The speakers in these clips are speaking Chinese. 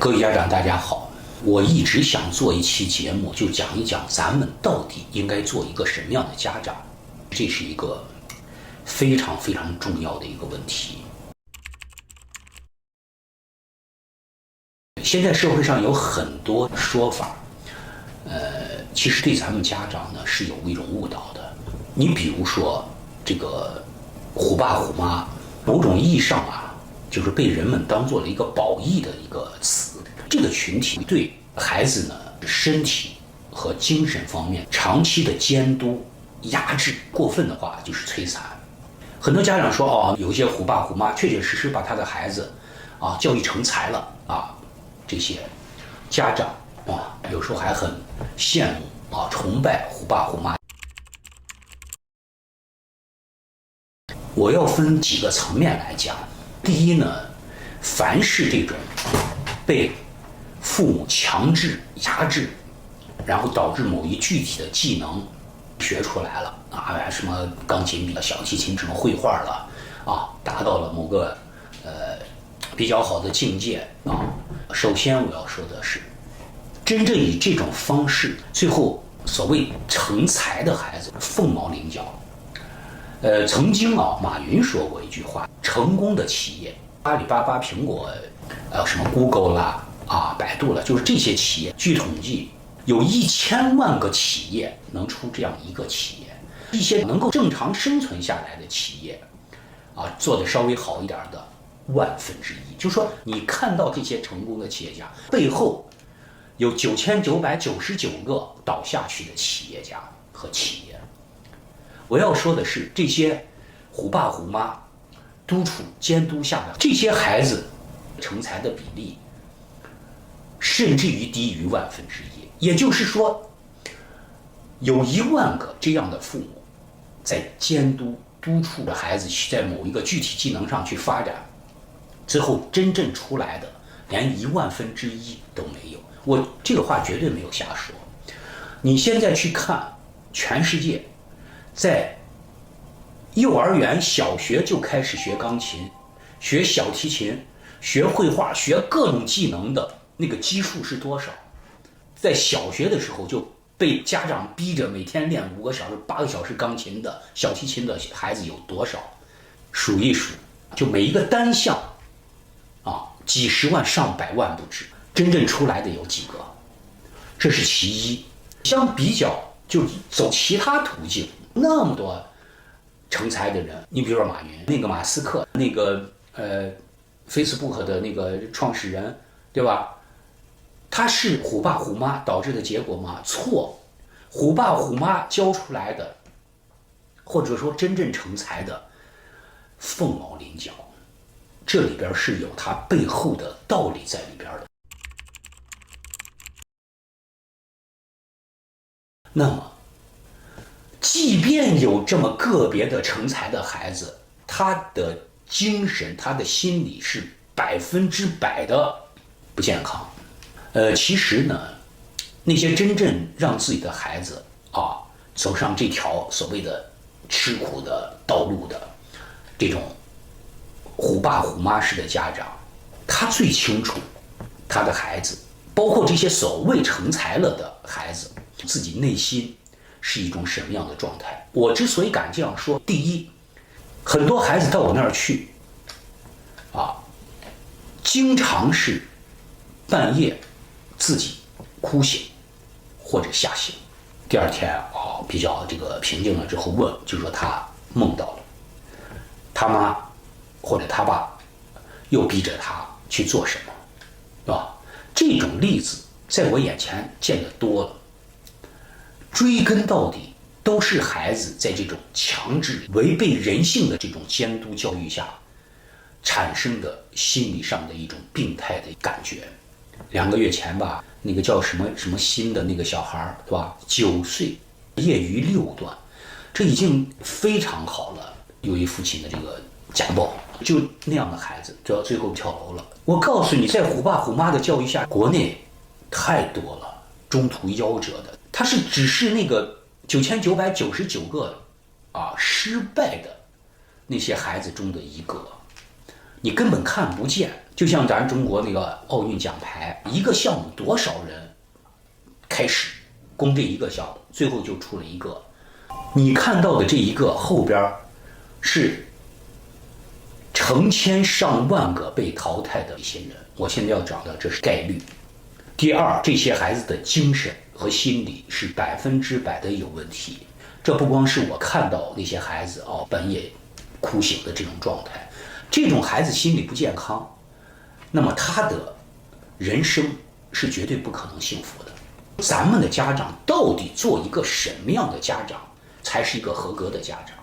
各位家长大家好，我一直想做一期节目，就讲一讲咱们到底应该做一个什么样的家长，这是一个非常非常重要的一个问题。现在社会上有很多说法，其实对咱们家长呢是有一种误导的。你比如说这个虎爸虎妈，某种意义上啊，就是被人们当做了一个褒义的一个词。这个群体对孩子呢身体和精神方面长期的监督压制，过分的话就是摧残。很多家长说有些虎爸虎妈确确实实把他的孩子教育成才了这些家长有时候还很羡慕崇拜虎爸虎妈。我要分几个层面来讲。第一呢，凡是这种被父母强制压制，然后导致某一具体的技能学出来了什么钢琴比小提琴什么绘画了达到了某个比较好的境界首先我要说的是，真正以这种方式最后所谓成才的孩子凤毛麟角。曾经马云说过一句话，成功的企业，阿里巴巴、苹果，什么 Google 啦百度了，就是这些企业，据统计有1000万个企业能出这样一个企业，一些能够正常生存下来的企业做得稍微好一点的1/1000。就是说你看到这些成功的企业家背后有9999个倒下去的企业家和企业。我要说的是，这些虎爸虎妈督促监督下的这些孩子成才的比例甚至于低于1/1000。也就是说，有1万个这样的父母在监督督促着孩子在某一个具体技能上去发展，最后真正出来的连1/1000都没有。我这个话绝对没有瞎说。你现在去看全世界，在幼儿园、小学就开始学钢琴、学小提琴、学绘画、学各种技能的那个基数是多少？在小学的时候就被家长逼着每天练5个小时、8个小时钢琴的、小提琴的孩子有多少？数一数，就每一个单项几十万、上百万不止，真正出来的有几个？这是其一。相比较，就走其他途径，那么多成才的人，你比如说马云，那个马斯克，那个Facebook 的那个创始人，对吧？他是虎爸虎妈导致的结果吗？错，虎爸虎妈教出来的，或者说真正成才的凤毛麟角，这里边是有它背后的道理在里边的。那么即便有这么个别的成才的孩子，他的精神他的心理是100%的不健康。其实呢，那些真正让自己的孩子走上这条所谓的吃苦的道路的这种虎爸虎妈式的家长，他最清楚他的孩子，包括这些所谓成才了的孩子，自己内心是一种什么样的状态。我之所以敢这样说，第一，很多孩子到我那儿去经常是半夜自己哭醒或者吓醒，第二天比较这个平静了之后问，就说他梦到了他妈或者他爸又逼着他去做什么，这种例子在我眼前见得多了。追根到底都是孩子在这种强制违背人性的这种监督教育下产生的心理上的一种病态的感觉。2个月前吧，那个叫什么什么新的那个小孩，对吧？9岁，业余6段，这已经非常好了。由于父亲的这个家暴，就那样的孩子，就要最后跳楼了。我告诉你，在虎爸虎妈的教育下，国内太多了中途夭折的，他只是那个9999个失败的那些孩子中的一个，你根本看不见就像咱中国那个奥运奖牌，一个项目多少人开始攻这一个项目，最后就出了一个。你看到的这一个后边是成千上万个被淘汰的一些人。我现在要讲的这是概率。第二，这些孩子的精神和心理是100%的有问题。这不光是我看到那些孩子半夜哭醒的这种状态，这种孩子心理不健康，那么他的人生是绝对不可能幸福的。咱们的家长到底做一个什么样的家长才是一个合格的家长？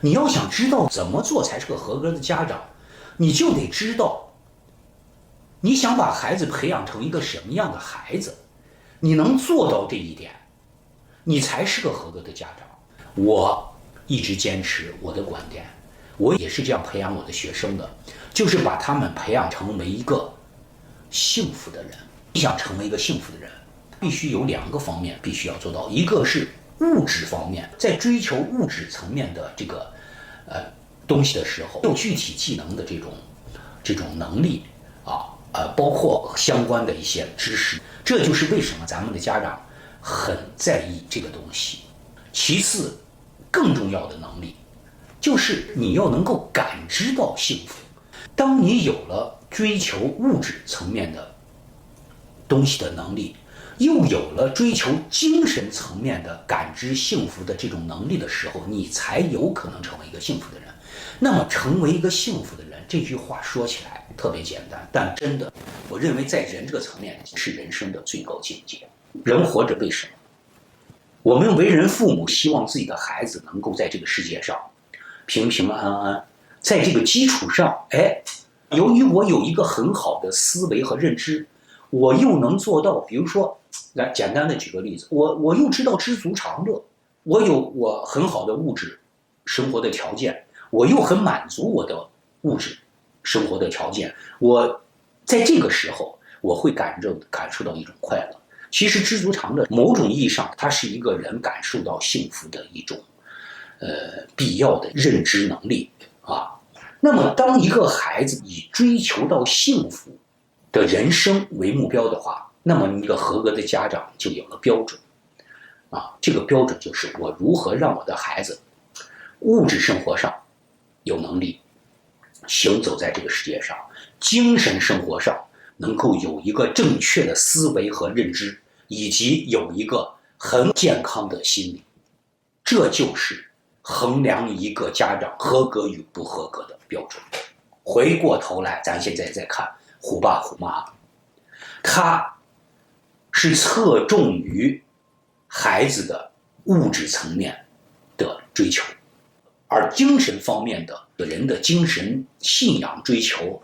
你要想知道怎么做才是个合格的家长，你就得知道你想把孩子培养成一个什么样的孩子，你能做到这一点，你才是个合格的家长。我一直坚持我的观点，我也是这样培养我的学生的，就是把他们培养成为一个幸福的人。你想成为一个幸福的人，必须有2个方面必须要做到，一个是物质方面，在追求物质层面的这个东西的时候，有具体技能的这种能力包括相关的一些知识，这就是为什么咱们的家长很在意这个东西。其次，更重要的能力就是你要能够感知到幸福。当你有了追求物质层面的东西的能力，又有了追求精神层面的感知幸福的这种能力的时候，你才有可能成为一个幸福的人。那么成为一个幸福的人，这句话说起来特别简单，但真的，我认为在人这个层面是人生的最高境界。人活着为什么？我们为人父母希望自己的孩子能够在这个世界上平平安安，在这个基础上，由于我有一个很好的思维和认知，我又能做到，比如说，来简单的举个例子，我又知道知足常乐，我有我很好的物质生活的条件，我又很满足我的物质生活的条件，我在这个时候我会感受到一种快乐。其实知足常乐某种意义上它是一个人感受到幸福的一种必要的认知能力啊。那么当一个孩子以追求到幸福的人生为目标的话，那么一个合格的家长就有了标准这个标准就是我如何让我的孩子物质生活上有能力行走在这个世界上，精神生活上能够有一个正确的思维和认知，以及有一个很健康的心理。这就是衡量一个家长合格与不合格的标准。回过头来，咱现在再看虎爸虎妈，他是侧重于孩子的物质层面的追求，而精神方面的人的精神信仰追求，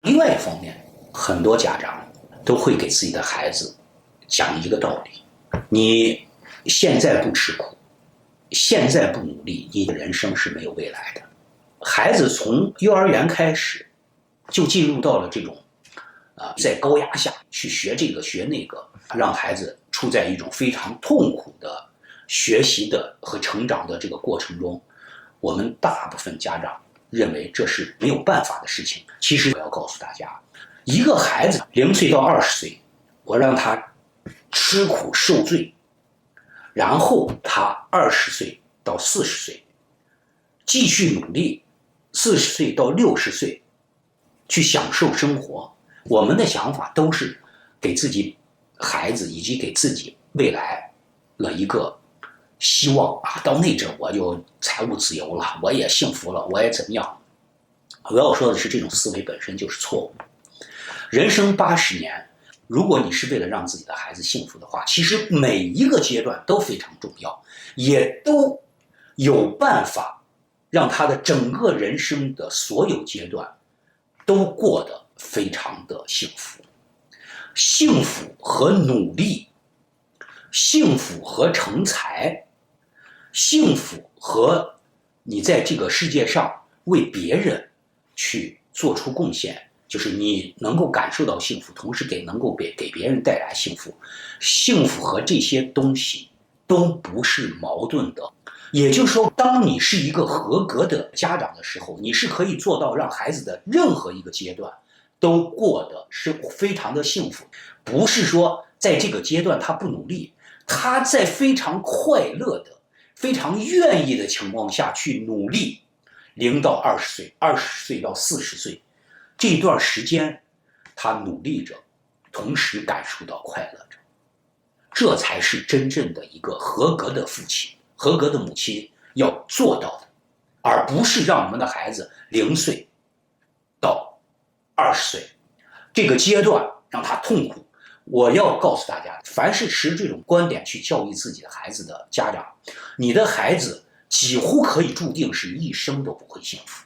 另外一方面，很多家长都会给自己的孩子讲一个道理：你现在不吃苦，现在不努力，你的人生是没有未来的。孩子从幼儿园开始就进入到了这种在高压下去学这个学那个，让孩子处在一种非常痛苦的学习的和成长的这个过程中。我们大部分家长认为这是没有办法的事情。其实我要告诉大家，一个孩子0岁到20岁，我让他吃苦受罪，然后他20岁到40岁继续努力，40岁到60岁去享受生活。我们的想法都是给自己孩子以及给自己未来了一个希望到那阵我就财务自由了，我也幸福了，我也怎么样。我要说的是，这种思维本身就是错误。人生80年，如果你是为了让自己的孩子幸福的话，其实每一个阶段都非常重要，也都有办法让他的整个人生的所有阶段都过得非常的幸福。幸福和努力，幸福和成才，幸福和你在这个世界上为别人去做出贡献，就是你能够感受到幸福，同时能够给别人带来幸福。幸福和这些东西都不是矛盾的。也就是说，当你是一个合格的家长的时候，你是可以做到让孩子的任何一个阶段都过得是非常的幸福，不是说在这个阶段他不努力，他在非常快乐的、非常愿意的情况下去努力，0到20岁、20岁到40岁这段时间，他努力着，同时感受到快乐着，这才是真正的一个合格的父亲、合格的母亲要做到的，而不是让我们的孩子0岁到20岁这个阶段让他痛苦。我要告诉大家，凡是持这种观点去教育自己的孩子的家长，你的孩子几乎可以注定是一生都不会幸福。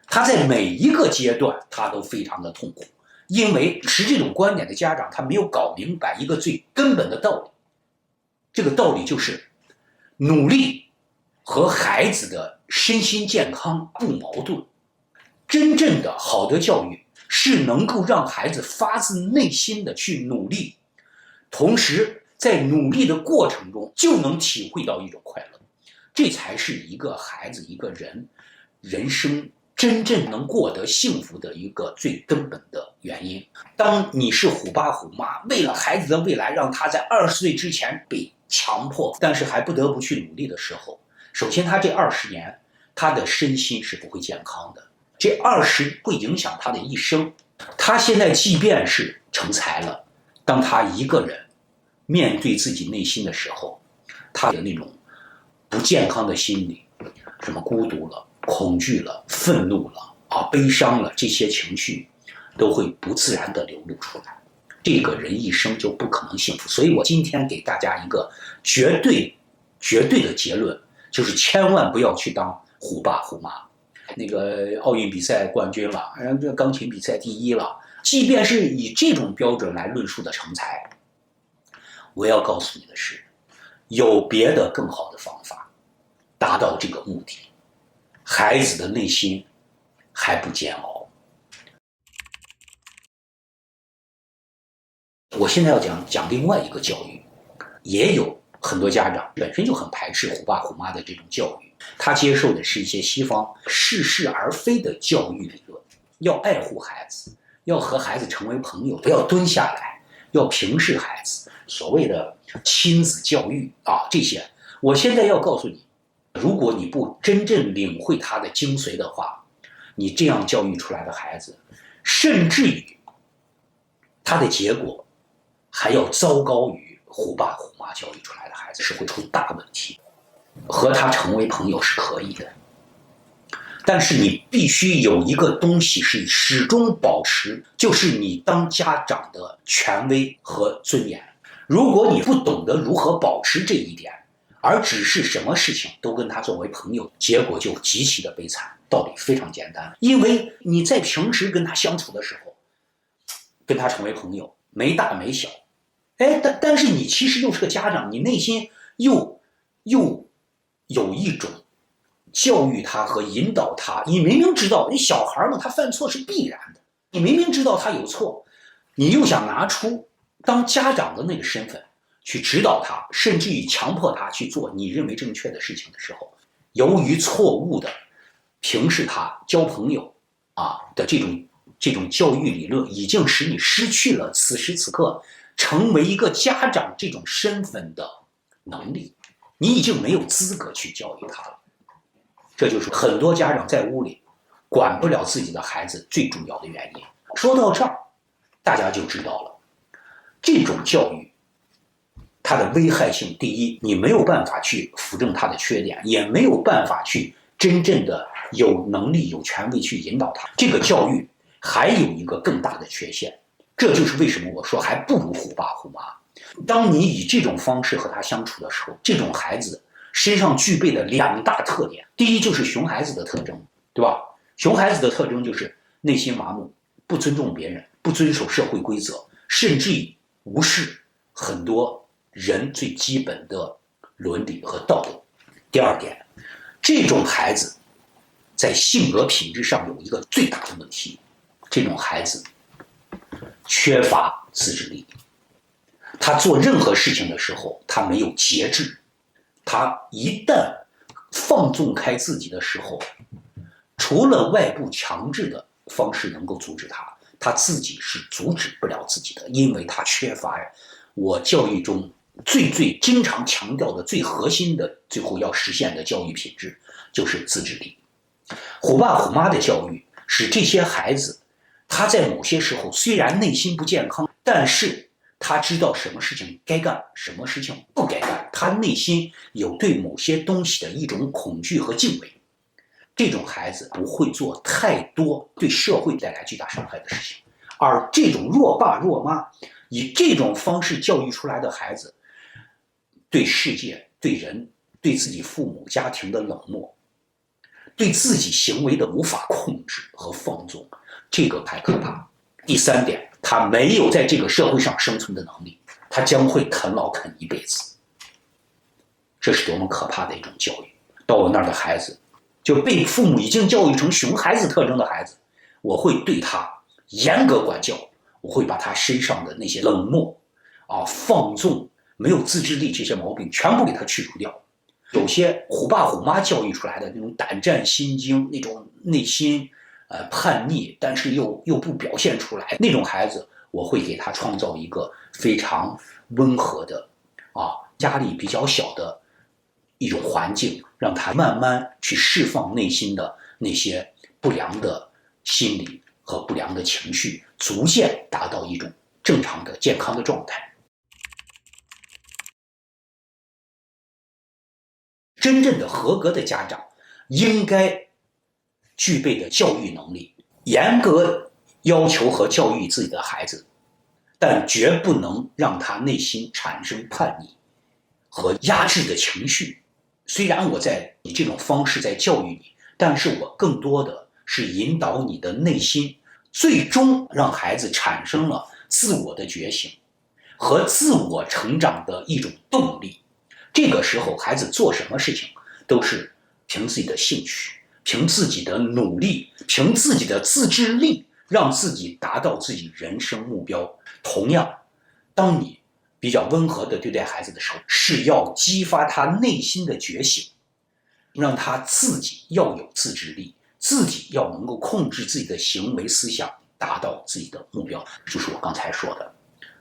他在每一个阶段他都非常的痛苦，因为持这种观点的家长他没有搞明白一个最根本的道理，这个道理就是努力和孩子的身心健康不矛盾。真正的好的教育是能够让孩子发自内心的去努力，同时在努力的过程中就能体会到一种快乐，这才是一个孩子一个人生真正能过得幸福的一个最根本的原因。当你是虎爸虎妈，为了孩子的未来让他在20岁之前被强迫，但是还不得不去努力的时候，首先他这20年他的身心是不会健康的，这20会影响他的一生。他现在即便是成才了，当他一个人面对自己内心的时候，他的那种不健康的心理，什么孤独了、恐惧了、愤怒了悲伤了，这些情绪都会不自然地流露出来，这个人一生就不可能幸福。所以我今天给大家一个绝对的结论，就是千万不要去当虎爸虎妈。那个奥运比赛冠军了，这钢琴比赛第1了，即便是以这种标准来论述的成才，我要告诉你的是，有别的更好的方法达到这个目的。孩子的内心还不煎熬。我现在要讲另外一个教育，也有很多家长本身就很排斥虎爸虎妈的这种教育，他接受的是一些西方似是而非的教育理论，要爱护孩子，要和孩子成为朋友，要蹲下来，要平视孩子，所谓的亲子教育这些。我现在要告诉你，如果你不真正领会它的精髓的话，你这样教育出来的孩子，甚至于他的结果还要糟糕于虎爸虎妈教育出来的孩子，是会出大问题。和他成为朋友是可以的，但是你必须有一个东西是始终保持，就是你当家长的权威和尊严。如果你不懂得如何保持这一点，而只是什么事情都跟他作为朋友，结果就极其的悲惨。道理非常简单，因为你在平时跟他相处的时候，跟他成为朋友，没大没小，但是你其实又是个家长，你内心又有一种教育他和引导他。你明明知道，你小孩嘛，他犯错是必然的，你明明知道他有错，你又想拿出当家长的那个身份去指导他，甚至于强迫他去做你认为正确的事情的时候，由于错误的平视他、交朋友的这种教育理论，已经使你失去了此时此刻成为一个家长这种身份的能力，你已经没有资格去教育他了。这就是很多家长在屋里管不了自己的孩子最重要的原因。说到这儿，大家就知道了，这种教育它的危害性，第一，你没有办法去扶正它的缺点，也没有办法去真正的有能力有权威去引导他。这个教育还有一个更大的缺陷，这就是为什么我说还不如虎爸虎妈。当你以这种方式和他相处的时候，这种孩子身上具备的2大特点，第一就是熊孩子的特征，对吧？熊孩子的特征就是内心麻木，不尊重别人，不遵守社会规则，甚至于无视很多人最基本的伦理和道德。第二点，这种孩子在性格品质上有一个最大的问题，这种孩子缺乏自制力。他做任何事情的时候，他没有节制，他一旦放纵开自己的时候，除了外部强制的方式能够阻止他自己是阻止不了自己的，因为他缺乏我教育中最经常强调的最核心的最后要实现的教育品质，就是自制力。虎爸虎妈的教育使这些孩子，他在某些时候虽然内心不健康，但是他知道什么事情该干，什么事情不该干，他内心有对某些东西的一种恐惧和敬畏。这种孩子不会做太多对社会带来巨大伤害的事情，而这种弱爸弱妈以这种方式教育出来的孩子，对世界、对人、对自己父母家庭的冷漠，对自己行为的无法控制和放纵，这个太可怕。第三点，他没有在这个社会上生存的能力，他将会啃老啃一辈子。这是多么可怕的一种教育！到我那儿的孩子，就被父母已经教育成熊孩子特征的孩子，我会对他严格管教，我会把他身上的那些冷漠、放纵、没有自制力这些毛病全部给他去除掉。有些虎爸虎妈教育出来的那种胆战心惊，那种内心叛逆，但是又不表现出来那种孩子，我会给他创造一个非常温和的压力比较小的一种环境，让他慢慢去释放内心的那些不良的心理和不良的情绪，逐渐达到一种正常的健康的状态。真正的合格的家长应该具备的教育能力，严格要求和教育自己的孩子，但绝不能让他内心产生叛逆和压制的情绪。虽然我在以这种方式在教育你，但是我更多的是引导你的内心，最终让孩子产生了自我的觉醒和自我成长的一种动力。这个时候孩子做什么事情都是凭自己的兴趣，凭自己的努力，凭自己的自制力，让自己达到自己人生目标。同样，当你比较温和地对待孩子的时候，是要激发他内心的觉醒，让他自己要有自制力，自己要能够控制自己的行为思想，达到自己的目标。就是我刚才说的，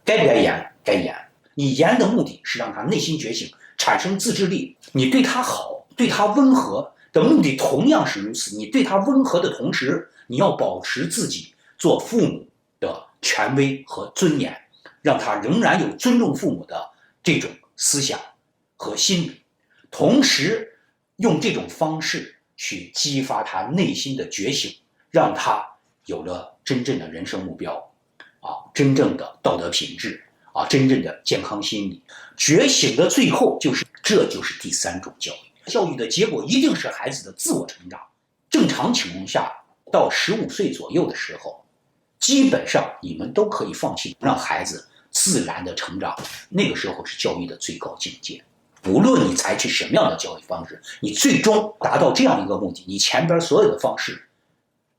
该不该严？该严。你严的目的是让他内心觉醒，产生自制力。你对他好，对他温和的目的同样是如此。你对他温和的同时，你要保持自己做父母的权威和尊严，让他仍然有尊重父母的这种思想和心理，同时用这种方式去激发他内心的觉醒，让他有了真正的人生目标，真正的道德品质，真正的健康心理。觉醒的最后这就是第三种教育。教育的结果一定是孩子的自我成长。正常情况下，到15岁左右的时候，基本上你们都可以放弃，让孩子自然的成长。那个时候是教育的最高境界。无论你采取什么样的教育方式，你最终达到这样一个目的，你前边所有的方式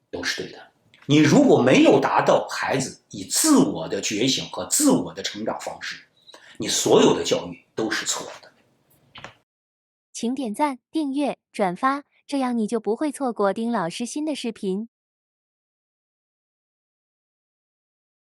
都是对的。你如果没有达到孩子以自我的觉醒和自我的成长方式，你所有的教育都是错的。请点赞、订阅、转发，这样你就不会错过丁老师新的视频。